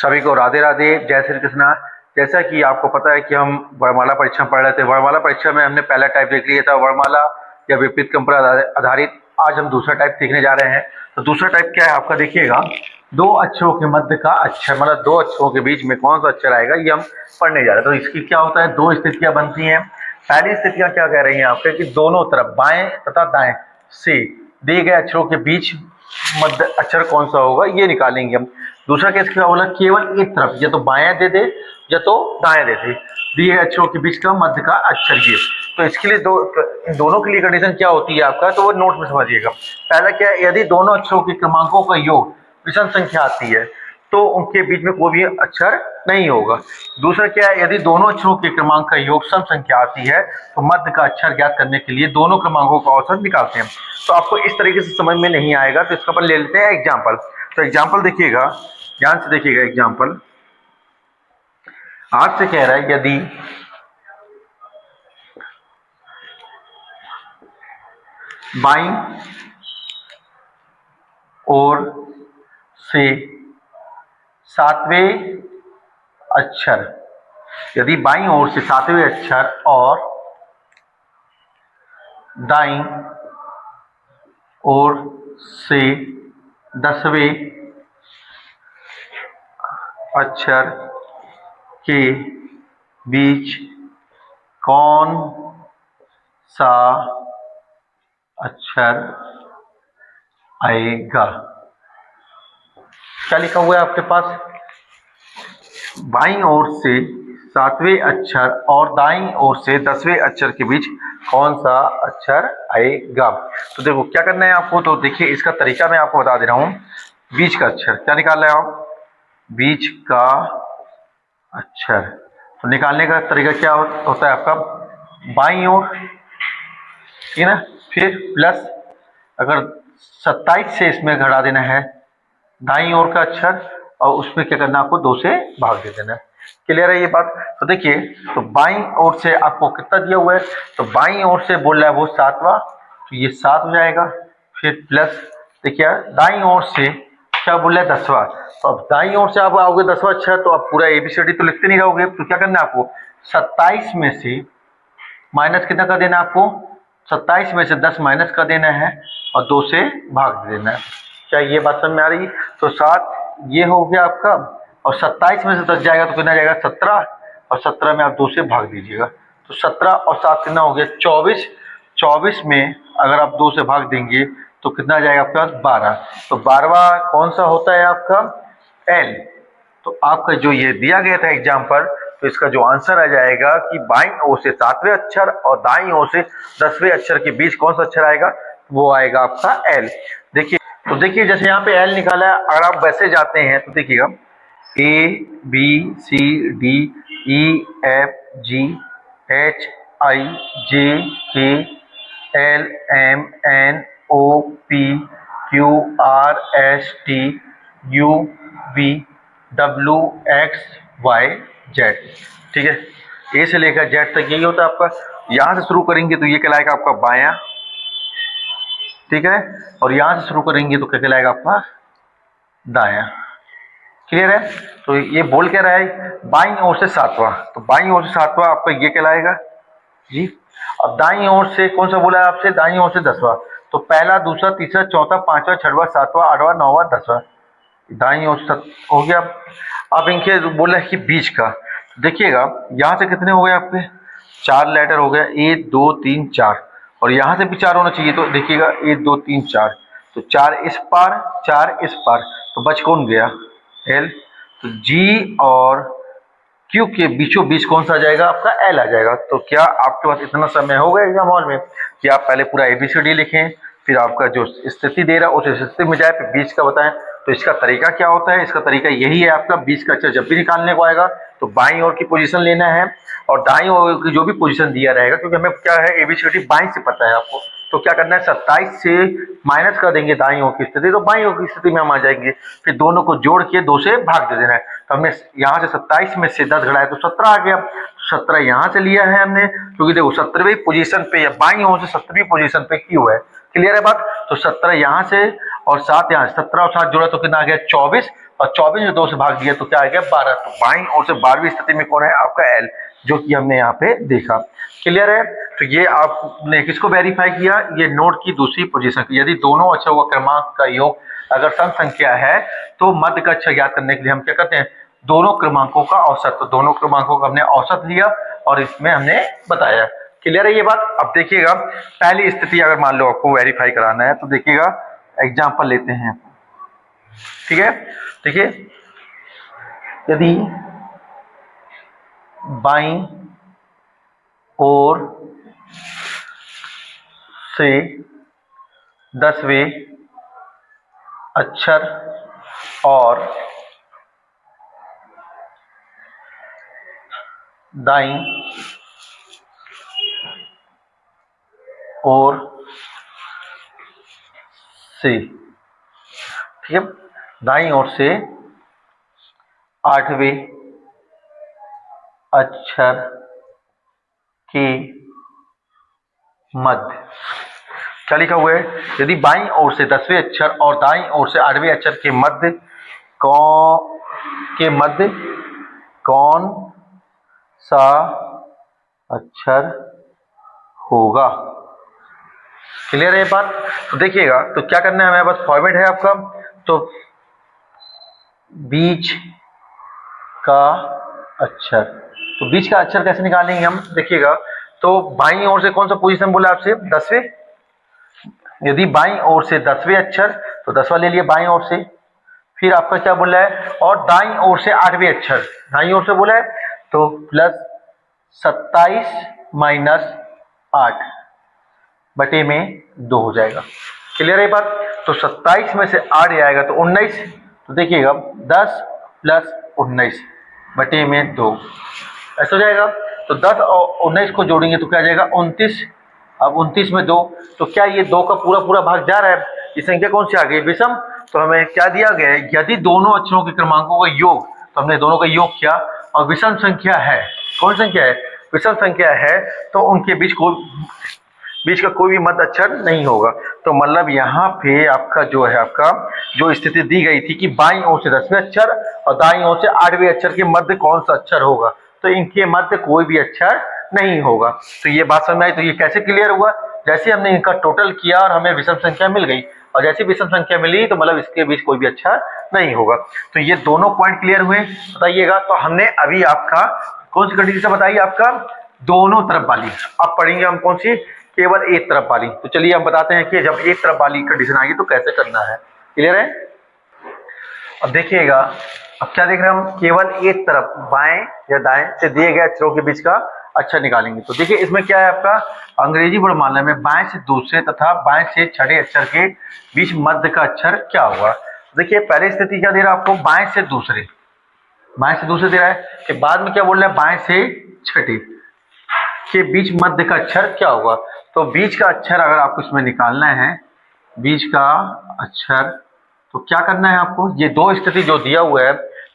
सभी को राधे राधे, जय श्री कृष्णा। जैसा कि आपको पता है कि हम वर्णमाला परीक्षा पढ़ रहे थे। वर्णमाला परीक्षा में हमने पहला टाइप देख लिया था, वर्णमाला या विपरीत क्रम पर आधारित। आज हम दूसरा टाइप सीखने जा रहे हैं। तो दूसरा टाइप क्या है आपका, देखिएगा, दो अक्षरों के मध्य का अक्षर, मतलब दो अक्षरों के बीच में कौन सा अक्षर आएगा, ये हम पढ़ने जा रहे हैं। तो इसकी क्या होता है, दो स्थितियां बनती हैं। पहली स्थितियां क्या कह रही हैं आपके कि दोनों तरफ बाएं तथा दाएं से दिए गए अक्षरों के बीच मध्य अक्षर कौन सा होगा, ये निकालेंगे हम। दूसरा केस क्या बोला, केवल एक तरफ या तो बायां दे दे या तो दाएं दे दे, दिए अक्षरों के बीच का मध्य का अक्षर ये। तो इसके लिए दोनों के लिए कंडीशन क्या होती है आपका, तो वो नोट में समझिएगा। पहला क्या है, यदि दोनों अक्षरों के क्रमांकों का योग विषम संख्या आती है तो उनके बीच में कोई भी अक्षर नहीं होगा। दूसरा क्या है, यदि दोनों अक्षरों के क्रमांक का योग सम संख्या आती है तो मध्य का अक्षर ज्ञात करने के लिए दोनों क्रमांकों का औसत निकालते हैं। तो आपको इस तरीके से समझ में नहीं आएगा, तो इसका अपन ले लेते हैं एग्जाम्पल। तो एग्जाम्पल देखिएगा, ध्यान से देखिएगा। एग्जाम्पल आपसे कह रहा है, यदि बाईं ओर से सातवें अक्षर, यदि बाईं ओर से सातवें अक्षर और दाईं ओर से 10वें अक्षर के बीच कौन सा अक्षर आएगा। क्या लिखा हुआ है आपके पास, बाईं ओर से सातवें अक्षर और दाईं ओर से 10वें अक्षर के बीच कौन सा अक्षर आएगा। तो देखो क्या करना है आपको, तो देखिए इसका तरीका मैं आपको बता दे रहा हूं। बीच का अक्षर क्या निकाल रहे हो आप, बीच का अक्षर। तो निकालने का तरीका क्या होता है आपका, बाईं ओर, ठीक है ना, फिर प्लस, अगर 27 से इसमें घटा देना है दाईं ओर का अक्षर, और उसमें क्या करना है आपको 2 से भाग दे देना है। क्लियर है ये बात। तो देखिए, तो बाईं ओर से आपको कितना दिया हुआ है, तो बाईं ओर से बोल रहा है वो 7वां, तो ये 7 हो जाएगा। फिर प्लस देखिए दाईं ओर से क्या बोल रहा है 10वां, तो अब दाईं ओर से आप आओगे 10वां अक्षर, तो आप पूरा ABCD तो लिखते नहीं रहोगे। तो क्या करना है आपको, 27 में से माइनस कितना कर देना है आपको, 27 में से 10 माइनस कर देना है और 2 से भाग दे देना है। क्या ये बात समझ में आ रही है। तो 7 ये हो गया आपका, और 27 में से 10 जाएगा तो कितना जाएगा 17, और 17 में आप 2 से भाग दीजिएगा। तो 17 और 7 कितना हो गया 24, 24 में अगर आप 2 से भाग देंगे तो कितना जाएगा आपका 12। तो 12वां कौन सा होता है आपका, L। तो आपका जो ये दिया गया था एग्जाम्पल, तो इसका जो आंसर आ जाएगा कि बाईं ओर से 7वें अक्षर और दाईं ओर से 10वें अक्षर के बीच कौन सा अक्षर आएगा, वो आएगा आपका L। देखिए, तो देखिए जैसे यहाँ पे L निकाला है, अगर आप वैसे जाते हैं तो देखिएगा ABCDEFGHIJKLMNOPQRSTUVWXYZ, ठीक है। ए से लेकर जेड तक यही होता है आपका। यहां से शुरू करेंगे तो ये कहलाएगा आपका बायां, ठीक है, और यहां से शुरू करेंगे तो क्या कहलाएगा आपका दायां। क्लियर है। तो ये बोल क्या रहा है, बाईं ओर से 7वां, तो बाईं ओर से 7वां आपका ये कहलाएगा जी। अब दाईं ओर से कौन सा बोला है आपसे, दाईं ओर से 10वां, तो पहला, दूसरा, तीसरा, चौथा, पांचवा, छठवां, सातवां, आठवां, नौवां, 10वां, दाईं ओर से हो गया। अब इनके बोला है कि बीच का, देखिएगा यहां से कितने हो गए आपके 4 लेटर हो गया, 1 2 3 4, और यहां से भी 4 होना चाहिए। तो देखिएगा 1 2 3 4, तो 4 इस पार 4 इस पार, तो बच कौन गया L। तो G और Q के बीचों बीच कौन सा आ जाएगा आपका L आ जाएगा। तो क्या आपके पास इतना समय हो गया एग्जाम हॉल में कि आप पहले पूरा ABCD लिखें, फिर आपका जो स्थिति दे रहा है उस स्थिति में जाए, फिर बीच का बताएं। तो इसका तरीका क्या होता है, इसका तरीका यही है आपका, बीच का अक्षर जब भी निकालने को आएगा तो बाईं ओर की पोजीशन लेना है, और दाईं ओर की जो भी पोजीशन दिया रहेगा, क्योंकि हमें क्या है ABCD बाईं से पता है आपको, तो क्या करना है 27 से माइनस कर देंगे दाईं ओर की स्थिति, तो बाईं ओर की स्थिति में हम आ जाएंगे। फिर दोनों को जोड़ के 2 से भाग दे देना है। तो हमने यहाँ से 27 में से 10 घटाया तो 17 आ गया। 17 यहाँ से लिया है हमने, क्योंकि देखो 17वीं पोजीशन पे या बाईं ओर से 17वीं पोजीशन पे क्यू है। क्लियर है बात। तो 17 यहाँ से और 7 यहाँ से, 17 और 7 जोड़ा तो कितना आ गया 24, और 24 में 2 से भाग दिया तो क्या आ गया 12। तो बाईं ओर से 12वीं स्थिति में कौन है आपका एल, जो कि हमने यहाँ पे देखा। क्लियर है। तो ये आपने किसको वेरीफाई किया, ये नोड की दूसरी पोजीशन। यदि दोनों अक्षरों का क्रमांक का योग अगर सम संख्या है तो मध्य का अक्षर ज्ञात करने के लिए हम क्या करते हैं, दोनों क्रमांकों का औसत। तो दोनों क्रमांकों का हमने औसत लिया और इसमें हमने बताया। क्लियर है ये बात। अब देखिएगा पहली स्थिति अगर मान लो आपको वेरीफाई कराना है तो देखिएगा एग्जाम्पल लेते हैं। ठीक है, देखिए यदि बाईं ओर से 10वें अक्षर और दाईं ओर से, ठीक है, दाईं ओर से 8वें अक्षर के मध्य, क्या लिखा हुआ है, यदि बाईं ओर से 10वें अक्षर और दाईं ओर से 8वें अक्षर के मध्य कौन सा अक्षर होगा। क्लियर है ये बात। तो देखिएगा तो क्या करना है हमें, बस फॉर्मेट है आपका, तो बीच का अक्षर, तो बीच का अक्षर कैसे निकालेंगे हम, देखिएगा तो बाईं ओर से कौन सा पोजीशन बोला आपसे 10वें, यदि बाईं ओर से 10वें अक्षर तो 10वां ले लिए बाईं ओर से, फिर आपका क्या बोला है, और दाईं ओर से 8वें अक्षर, दाईं ओर से बोला है तो प्लस 27 माइनस 8 बटे में 2 हो जाएगा। क्लियर है बात। तो 27 में से 8 आएगा तो 19, तो देखिएगा 10 प्लस 19 बटे में 2 ऐसा हो जाएगा। तो 10 और 19 को जोड़ेंगे तो क्या आ जाएगा 29। अब 29 में 2, तो क्या ये 2 का पूरा पूरा भाग जा रहा है, ये संख्या कौन सी आ गई विषम। तो हमें क्या दिया गया है, यदि दोनों अक्षरों के क्रमांकों का योग, तो हमने दोनों का योग किया और विषम संख्या है, कौन संख्या है विषम संख्या है, तो उनके बीच का कोई भी मध्य अक्षर नहीं होगा। तो मतलब यहाँ पे आपका जो है, आपका जो स्थिति दी गई थी कि बाईं ओर से 10वें अक्षर और दाईं ओर से 8वें अक्षर के मध्य कौन सा अक्षर होगा, तो इनके मध्य कोई भी अक्षर नहीं होगा। तो ये बात समझ में आई। तो ये कैसे क्लियर हुआ, जैसे हमने इनका टोटल किया और हमें विषम संख्या मिल गई, और जैसी विषम संख्या मिली तो मतलब इसके बीच कोई भी अक्षर नहीं होगा। तो ये दोनों पॉइंट क्लियर हुए, बताइएगा। तो हमने अभी आपका कौन सी कंडीशन बताई, आपका दोनों तरफ वाली। अब पढ़ेंगे हम कौन सी, केवल एक तरफ वाली। तो चलिए हम बताते हैं कि जब एक तरफ वाली कंडीशन आएगी तो कैसे करना है। क्लियर है। अब देखिएगा, अब क्या देख रहे हैं हम, केवल एक तरफ बाएं या दाएं से दिए गए अक्षरों के बीच का अक्षर निकालेंगे। तो देखिए इसमें क्या है, आपका अंग्रेजी वर्णमाला में बाएं से दूसरे तथा बाएं से छठे अक्षर के बीच मध्य का अक्षर क्या होगा। देखिए पहली स्थिति क्या दे रहा है आपको, बाएं से दूसरे दे रहा है, कि बाद में क्या बोल रहा है, बाएं से छठे के बीच मध्य का अक्षर क्या होगा। तो बीच का अक्षर अगर आपको इसमें निकालना है, बीच का अक्षर, तो क्या करना है आपको, ये दो स्थिति जो दिया हुआ है,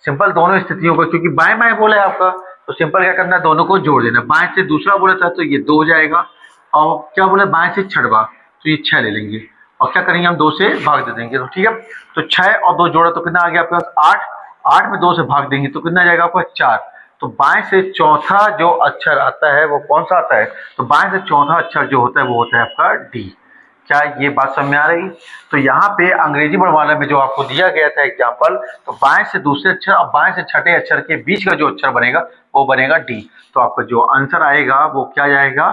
सिंपल दोनों स्थितियों को, क्योंकि बाएं बाएं बोला है आपका, तो सिंपल क्या करना है, दोनों को जोड़ देना। बाएं से दूसरा बोला था तो ये 2 हो जाएगा, और क्या बोला बाएं से छठवा तो ये 6 ले लेंगे, और क्या करेंगे हम 2 से भाग दे देंगे। तो ठीक है, तो 6 और 2 जोड़ा तो कितना आ गया आपके पास 8, 8 में 2 से भाग देंगे तो कितना जाएगा आपका 4। तो बाएं से चौथा जो अक्षर आता है वो कौन सा आता है, तो बाएं से चौथा अक्षर जो होता है वो होता है आपका डी। क्या ये बात समझ में आ रही। तो यहाँ पे अंग्रेजी वर्णमाला में जो आपको दिया गया था एग्जाम्पल, तो बाएं से दूसरे अक्षर और बाएं से छठे अक्षर के बीच का जो अक्षर बनेगा वो बनेगा डी। तो आपका जो आंसर आएगा वो क्या जाएगा,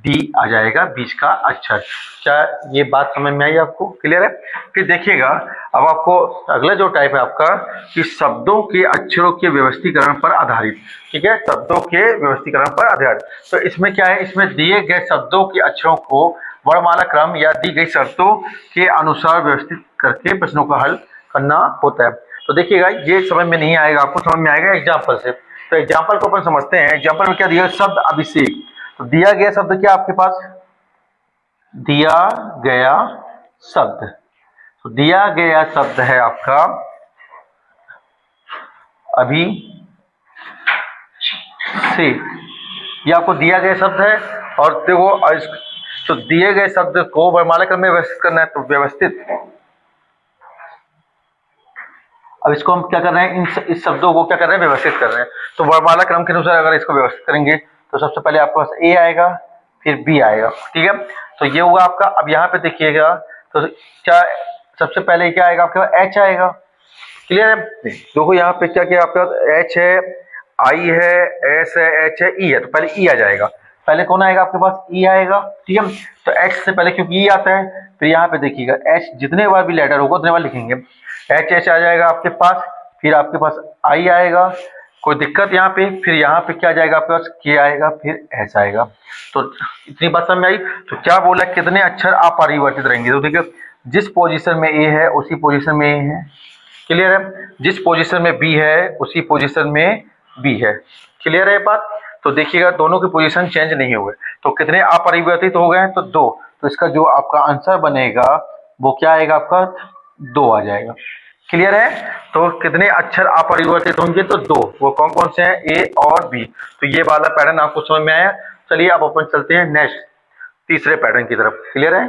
डी आ जाएगा बीच का अक्षर। क्या ये बात समझ में आई आपको, क्लियर है। फिर देखिएगा अब आपको अगला जो टाइप है आपका, कि शब्दों के अक्षरों के व्यवस्थीकरण पर आधारित। ठीक है, शब्दों के व्यवस्थीकरण पर आधारित। तो इसमें क्या है, इसमें दिए गए शब्दों के अक्षरों को वर्णमाला क्रम या दी गई शर्तों के अनुसार व्यवस्थित करके प्रश्नों का हल करना होता है। तो देखिएगा ये समझ में नहीं आएगा, आपको समझ में आएगा एग्जाम्पल से। तो एग्जाम्पल को अपन समझते हैं। एग्जाम्पल में क्या दिया, शब्द अभिषेक। तो दिया गया शब्द क्या आपके पास, दिया गया शब्द, तो दिया गया शब्द है आपका अभिषेक। ये आपको दिया गया शब्द है, और देखो तो दिए गए शब्द को वर्णमाला क्रम में व्यवस्थित करना है। तो व्यवस्थित अब इसको हम क्या कर रहे हैं, इस शब्दों को क्या कर रहे हैं, व्यवस्थित कर रहे हैं। तो वर्णमाला क्रम के अनुसार अगर इसको व्यवस्थित करेंगे तो सबसे पहले आपके पास ए आएगा, फिर बी आएगा, ठीक है। तो ये हुआ आपका। अब यहाँ पे देखिएगा तो क्या सबसे पहले क्या आएगा आपके पास, एच आएगा। क्लियर है। देखो यहाँ पे क्या क्या आपके पास, एच है, आई है, एस है, एच है, ई है। तो पहले ई आ जाएगा। पहले कौन आएगा आपके पास, ई आएगा, ठीक है। तो एच से पहले क्योंकि ई आता है, फिर यहाँ पे देखिएगा एच जितने बार भी लेटर होगा उतने बार लिखेंगे। एच एच आ जाएगा आपके पास, फिर आपके पास आई आएगा, कोई दिक्कत यहाँ पे। फिर यहाँ पे क्या जाएगा आपके पास, के आएगा, फिर एस आएगा। तो इतनी बात समझ में आई। तो क्या बोला, कितने अक्षर अपरिवर्तित रहेंगे। तो देखिए जिस पोजीशन में ए है उसी पोजीशन में ए है। क्लियर है। जिस पोजीशन में बी है उसी पोजीशन में बी है। क्लियर है बात। तो देखिएगा दोनों की पोजीशन चेंज नहीं हुए। तो कितने अपरिवर्तित हो गए हैं, तो 2। तो इसका जो आपका आंसर बनेगा वो क्या आएगा आपका, 2 आ जाएगा। क्लियर है। तो कितने अक्षर अपरिवर्तित होंगे, तो 2। वो कौन कौन से हैं, ए और बी। तो ये वाला पैटर्न आपको समझ में आया। चलिए अब अपन चलते हैं नेक्स्ट तीसरे पैटर्न की तरफ। क्लियर है।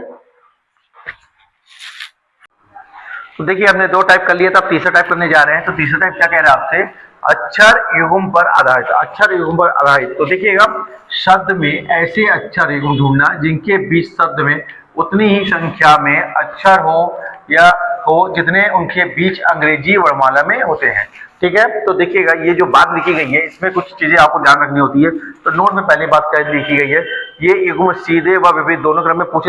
तो देखिए हमने 2 टाइप कर लिया था, अब तीसरा टाइप करने जा रहे हैं। तो तीसरा टाइप क्या कह रहा है आपसे, अक्षर युग्म पर आधारित। अक्षर युग्म पर आधारित। तो देखिएगा शब्द में ऐसे अक्षर युग्म ढूंढना जिनके बीच शब्द में उतनी ही संख्या में अक्षर हो या हो जितने उनके बीच अंग्रेजी वर्णमाला में होते हैं। ठीक है। तो देखिएगा ये जो बात लिखी गई है इसमें कुछ चीजें आपको ध्यान रखनी होती है। तो नोट में पहली बात क्या लिखी गई है, ये युग्म सीधे व विपरीत दोनों क्रम में पूछ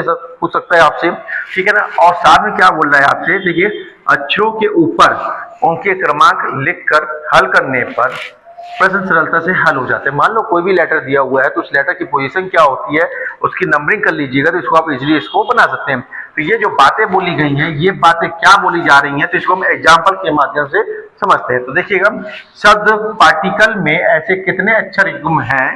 सकता है आपसे। ठीक है ना। और साथ में क्या बोल रहा है आपसे, देखिए अक्षरों के ऊपर उनके क्रमांक लिखकर हल करने पर प्रश्न सरलता से हल हो जाते हैं। मान लो कोई भी लेटर दिया हुआ है तो उस लेटर की पोजीशन क्या होती है उसकी नंबरिंग कर लीजिएगा, तो इसको आप इजीली इसको बना सकते हैं। तो ये जो बातें बोली गई हैं ये बातें क्या बोली जा रही हैं, तो इसको हम एग्जाम्पल के माध्यम से समझते हैं। तो देखिएगा शब्द पार्टिकल में ऐसे कितने अक्षर युग्म हैं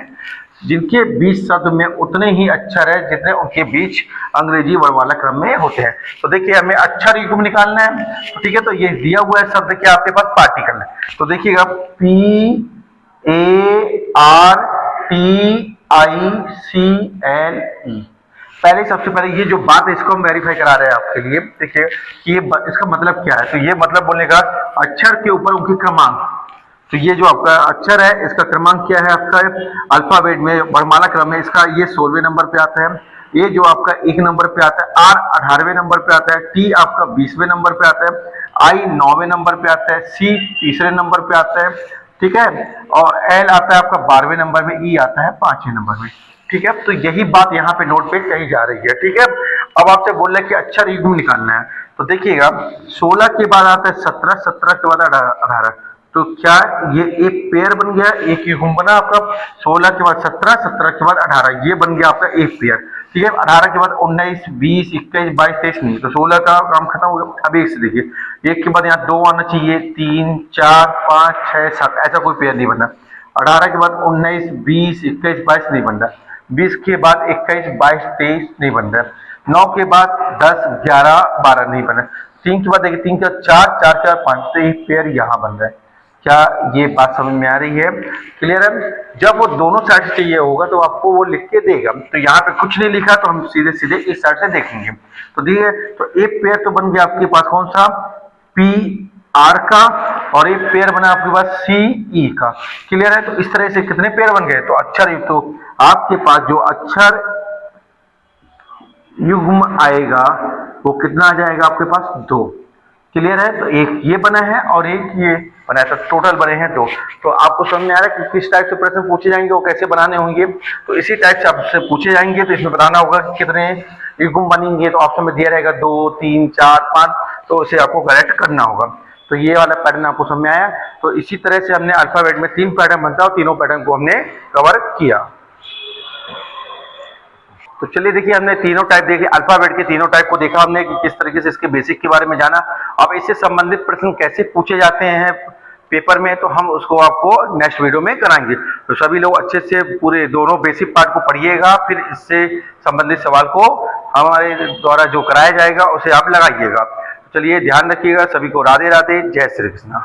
जिनके बीच शब्द में उतने ही अक्षर है जितने उनके बीच अंग्रेजी वर्णमाला क्रम में होते हैं। तो देखिए हमें अक्षर युग्म निकालना है। तो ठीक है। तो ये दिया हुआ है शब्द क्या आपके पास, पार्टिकल है। तो देखिएगा PARTICLE। पहले सबसे पहले ये जो बात है इसको हम वेरीफाई करा रहे हैं आपके लिए। देखिए कि ये इसका मतलब क्या है। तो ये मतलब बोलने का अक्षर के ऊपर उनके क्रमांक। तो ये जो आपका अक्षर है इसका क्रमांक क्या है आपका, अल्फाबेट में वर्णमाला क्रम में इसका ये 16वें नंबर पे आता है। ये जो आपका 1 नंबर पे आता है, R 18वें नंबर पे आता है, T आपका 20वें नंबर पे आता है, I 9वें नंबर पे आता है, C 3रे नंबर पे आता है। ठीक है। और L आता है आपका 12वें नंबर में, E आता है 5वें नंबर में। ठीक है। तो यही बात यहाँ पे नोट पे कही जा रही है। ठीक है। अब आपसे बोल रहे हैं कि अक्षर युग्म निकालना है। तो देखिएगा 16 के बाद आता है 17, 17 के बाद 18। तो क्या ये एक पेयर बन गया, एक युग्म बना आपका। 16 के बाद 17, 17 के बाद 18, ये बन गया आपका एक पेयर। ठीक है। 18 के बाद 19, 20, 21, 22, 23 नहीं। तो 16 का काम खत्म हो गया। अब एक से देखिए, एक के बाद यहाँ 2 आना चाहिए, 3, 4, 5, 6, 7, ऐसा कोई पेयर नहीं बना। 18 के बाद 19, 20, 21, 22 नहीं बन रहा। 20 के बाद 21, 22, 23 नहीं बन रहा। 9 के बाद 10, 11, 12 नहीं बना। 3 के बाद देखिए 3 के बाद 4, 4, 4, 5, तो एक पेयर यहाँ बन रहा है। क्या ये बात समझ में आ रही है। क्लियर है। जब वो दोनों साइड से चाहिए होगा तो आपको वो लिख के देगा। तो यहाँ पे कुछ नहीं लिखा तो हम सीधे सीधे इस साइड से देखेंगे। तो देखिए तो एक पेयर तो बन गया आपके पास कौन सा, PR का, और एक पेयर बना आपके पास CE का। क्लियर है। तो इस तरह से कितने पेयर बन गए, तो अक्षर तो आपके पास जो अक्षर युग्म आएगा वो कितना आ जाएगा आपके पास, 2। क्लियर है। तो एक ये बना है और एक ये बना है, तो टोटल बने हैं 2। तो आपको समझ में आ रहा है कि किस टाइप से प्रश्न पूछे जाएंगे, वो कैसे बनाने होंगे। तो इसी टाइप से आपसे पूछे जाएंगे। तो इसमें बताना होगा कि कितने युग्म बनेंगे। तो ऑप्शन में दिया रहेगा 2, 3, 4, 5, तो इसे आपको करेक्ट करना होगा। तो ये वाला पैटर्न आपको समझ में आया। तो इसी तरह से हमने अल्फाबेट में 3 पैटर्न बनता है और तीनों पैटर्न को हमने कवर किया। तो चलिए देखिए हमने तीनों टाइप देखे, अल्फाबेट के तीनों टाइप को देखा हमने कि किस तरीके से इसके बेसिक के बारे में जाना। अब इससे संबंधित प्रश्न कैसे पूछे जाते हैं पेपर में, तो हम उसको आपको नेक्स्ट वीडियो में कराएंगे। तो सभी लोग अच्छे से पूरे दोनों बेसिक पार्ट को पढ़िएगा, फिर इससे संबंधित सवाल को हमारे द्वारा जो कराया जाएगा उसे आप लगाइएगा। चलिए ध्यान रखिएगा। सभी को राधे राधे, जय श्री कृष्ण।